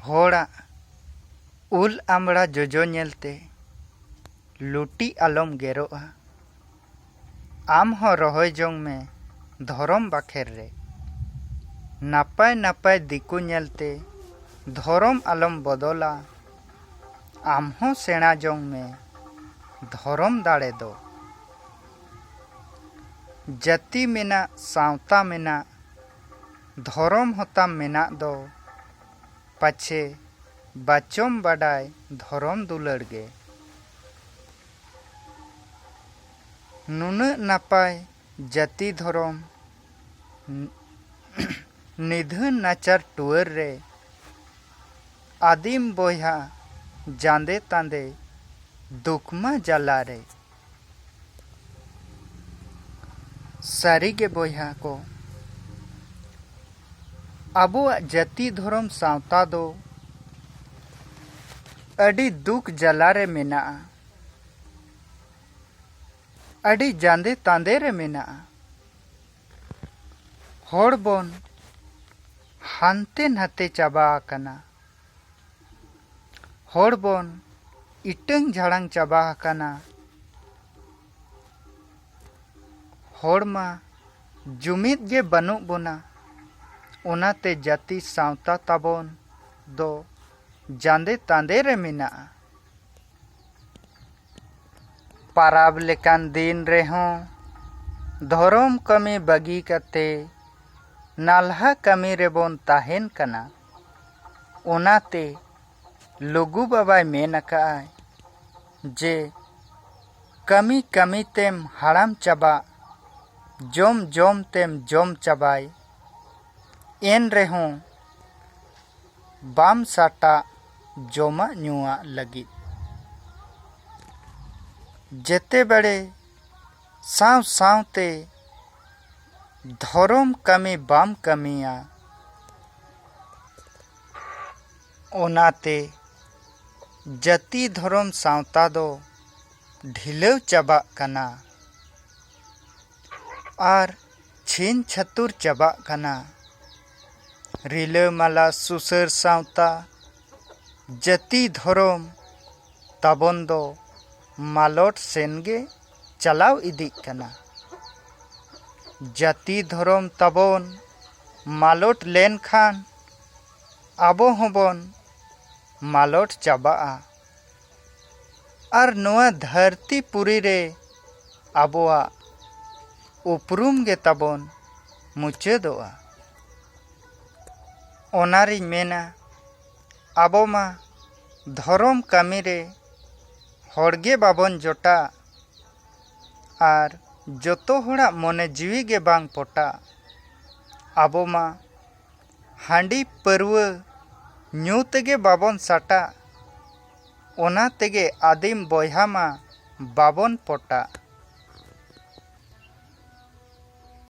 होड़ा उल आमड़ा जोजो नेलते लुटी आलम गेरोआ आम हो रहोय जोंग में धरम बाखेर रे नापाय नापाय दिकु नेलते धरम आलम बदला आम हो सेना जोंग में धरम दाड़े दो जाति मेना सावता मेना धरम होता मेना दो पाछे बाचम बाडाय धरम दुलड़ गे नुना नापाय जाति धरम निधन नाचार टुअर रे आदिम बोया जांदे तांदे दुखमा जला रे सारी गे बोया को अबो जाति धरम सावता दो अडी दुख जला रे मेना अडी जांदे तांदे रे मेना होड़ बोन हानते नाते चाबा आकना होड़ बोन इटंग झाड़ांग चाबा आकना होड़ मा जुमिद गे बनुक बोना ओनाते जाति सावता ताबोन दो जांदे तांदे रे मेना पाराब लेकान दिन रेहों धरम कमी बगी कते नाल्हा कमी रेबोन ताहेन कना ओनाते लुगु बाबाय मेन अकाय जे कमी कमी तेम हाड़ाम चाबा जोम जोम तेम जोम चाबाय एन रेहों बाम साटा जोमा नुआ लगी जेते बड़े साव सावते धरम कमी बाम कमिया ओनाते जाति धरम सावता दो ढिलव चाबा कना आर छीन छतुर चाबा कना रिला माला सुसर सावता जाति धरम ताबन दो मालोट सेनगे चलाव इदी कना जाति धरम ताबन मालोट लेन खान आबो होबन मालोट चाबाआ आर नोआ धरती पुरी रे आबोआ उपरुम गे ताबन मुचादोआ ओनारी मेना आबो मा धरम कमी रे होड़गे बाबन जोटा आर जोतो होड़ा मने जीवी गे बांग पोटा आबो मा हांडी परवा न्यू तेगे बाबन साटा ओना तेगे आदिम बोया मा बाबन पोटा।